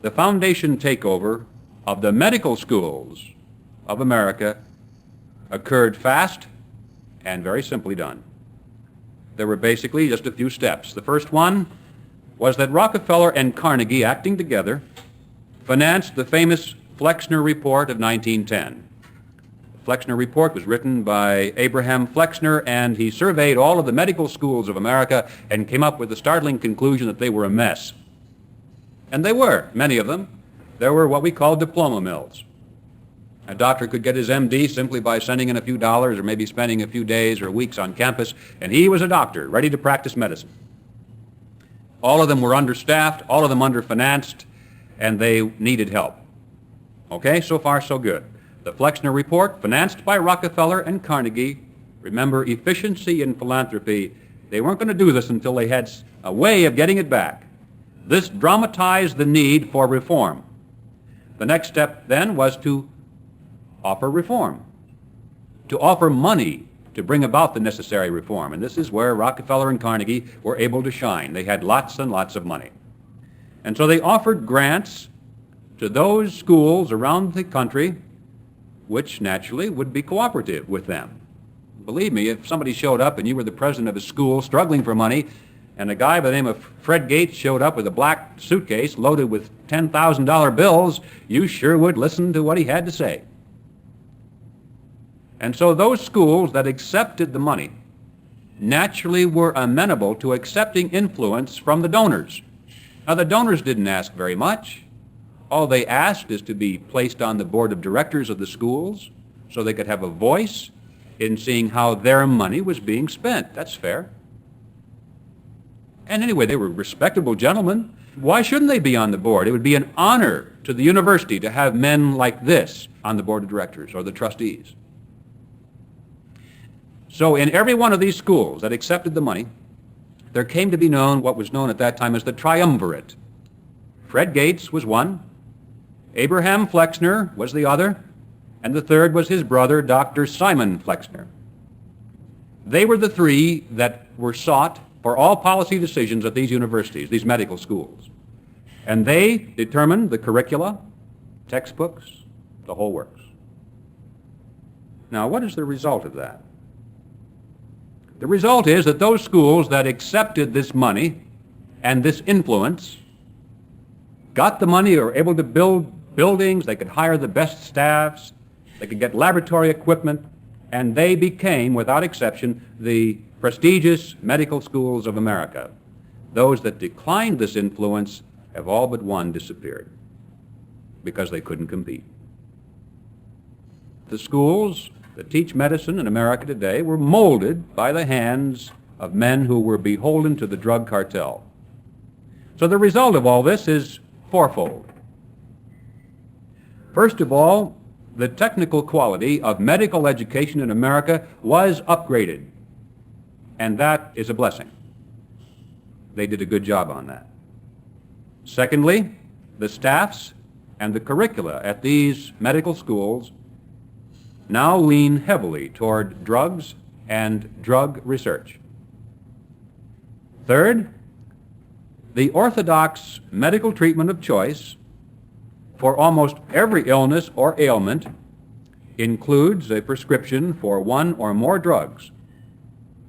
the foundation takeover of the medical schools of America occurred fast and very simply done. There were basically just a few steps. The first one was that Rockefeller and Carnegie, acting together, financed the famous Flexner Report of 1910. The Flexner Report was written by Abraham Flexner, and he surveyed all of the medical schools of America and came up with the startling conclusion that they were a mess. And they were, many of them. There were what we call diploma mills. A doctor could get his M.D. simply by sending in a few dollars or maybe spending a few days or weeks on campus, and he was a doctor, ready to practice medicine. All of them were understaffed, all of them underfinanced, and they needed help. Okay, so far so good. The Flexner Report, financed by Rockefeller and Carnegie. Remember, efficiency in philanthropy, they weren't going to do this until they had a way of getting it back. This dramatized the need for reform. The next step then was to offer reform, to offer money to bring about the necessary reform. And this is where Rockefeller and Carnegie were able to shine. They had lots and lots of money. And so they offered grants to those schools around the country which naturally would be cooperative with them. Believe me, if somebody showed up and you were the president of a school struggling for money, and a guy by the name of Fred Gates showed up with a black suitcase loaded with $10,000 bills, you sure would listen to what he had to say. And so those schools that accepted the money naturally were amenable to accepting influence from the donors. Now, the donors didn't ask very much. All they asked is to be placed on the board of directors of the schools so they could have a voice in seeing how their money was being spent. That's fair. And anyway, they were respectable gentlemen. Why shouldn't they be on the board? It would be an honor to the university to have men like this on the board of directors or the trustees. So in every one of these schools that accepted the money, there came to be known what was known at that time as the triumvirate. Fred Gates was one, Abraham Flexner was the other, and the third was his brother, Dr. Simon Flexner. They were the three that were sought for all policy decisions at these universities, these medical schools. And they determined the curricula, textbooks, the whole works. Now, what is the result of that? The result is that those schools that accepted this money and this influence got the money, or were able to build buildings, they could hire the best staffs, they could get laboratory equipment, and they became, without exception, the prestigious medical schools of America. Those that declined this influence have all but one disappeared because they couldn't compete. The schools that teach medicine in America today were molded by the hands of men who were beholden to the drug cartel. So the result of all this is fourfold. First of all, the technical quality of medical education in America was upgraded, and that is a blessing. They did a good job on that. Secondly, the staffs and the curricula at these medical schools now lean heavily toward drugs and drug research. Third, the orthodox medical treatment of choice for almost every illness or ailment includes a prescription for one or more drugs.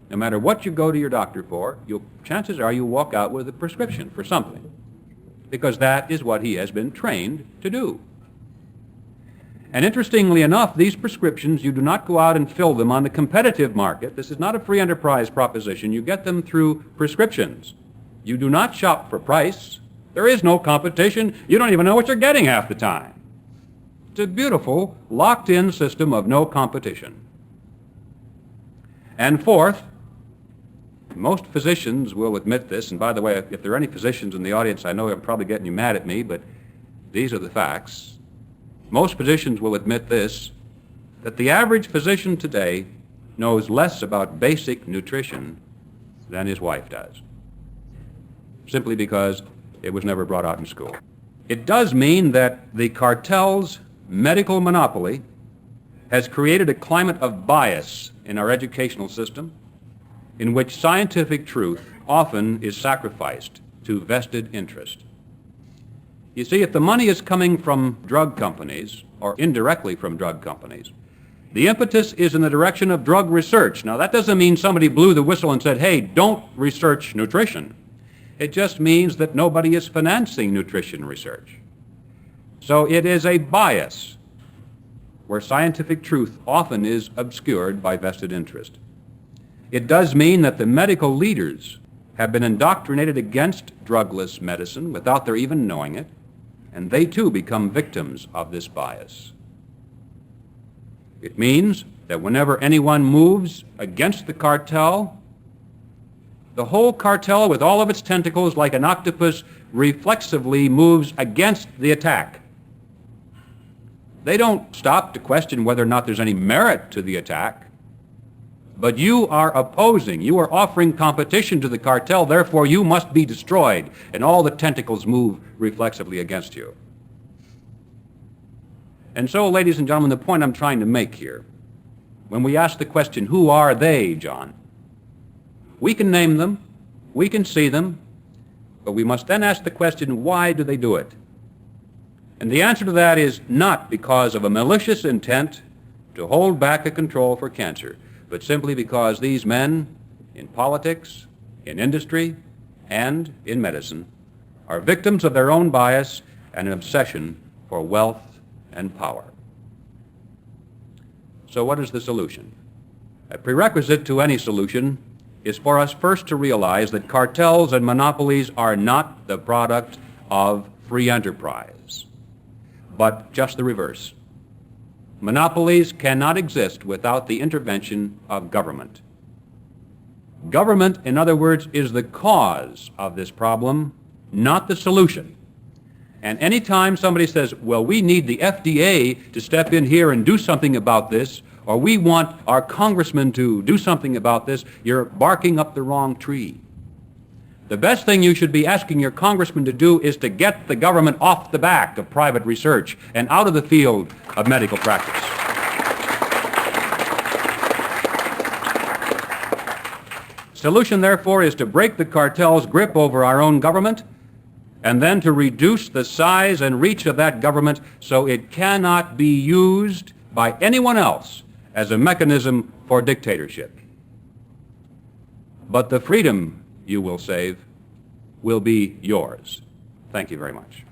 No matter what you go to your doctor for, chances are you'll walk out with a prescription for something, because that is what he has been trained to do. And interestingly enough, these prescriptions, you do not go out and fill them on the competitive market. This is not a free enterprise proposition. You get them through prescriptions. You do not shop for price. There is no competition. You don't even know what you're getting half the time. It's a beautiful, locked-in system of no competition. And fourth, most physicians will admit this, and by the way, if there are any physicians in the audience, I know I'm probably getting you mad at me, but these are the facts. Most physicians will admit this, that the average physician today knows less about basic nutrition than his wife does, simply because it was never brought out in school. It does mean that the cartel's medical monopoly has created a climate of bias in our educational system in which scientific truth often is sacrificed to vested interest. You see, if the money is coming from drug companies, or indirectly from drug companies, the impetus is in the direction of drug research. Now, that doesn't mean somebody blew the whistle and said, hey, don't research nutrition. It just means that nobody is financing nutrition research. So it is a bias where scientific truth often is obscured by vested interest. It does mean that the medical leaders have been indoctrinated against drugless medicine without their even knowing it, and they too become victims of this bias. It means that whenever anyone moves against the cartel, the whole cartel with all of its tentacles like an octopus reflexively moves against the attack. They don't stop to question whether or not there's any merit to the attack, but you are opposing, you are offering competition to the cartel, therefore you must be destroyed, and all the tentacles move reflexively against you. And so, ladies and gentlemen, the point I'm trying to make here, when we ask the question, who are they, John? We can name them, we can see them, but we must then ask the question, why do they do it? And the answer to that is not because of a malicious intent to hold back a control for cancer, but simply because these men in politics, in industry, and in medicine are victims of their own bias and an obsession for wealth and power. So what is the solution? A prerequisite to any solution is for us first to realize that cartels and monopolies are not the product of free enterprise, but just the reverse. Monopolies cannot exist without the intervention of government. Government, in other words, is the cause of this problem, not the solution. And any time somebody says, well, we need the FDA to step in here and do something about this, or we want our congressman to do something about this, you're barking up the wrong tree. The best thing you should be asking your congressman to do is to get the government off the back of private research and out of the field of medical practice. Solution, therefore, is to break the cartel's grip over our own government and then to reduce the size and reach of that government so it cannot be used by anyone else as a mechanism for dictatorship. But the freedom you will save will be yours. Thank you very much.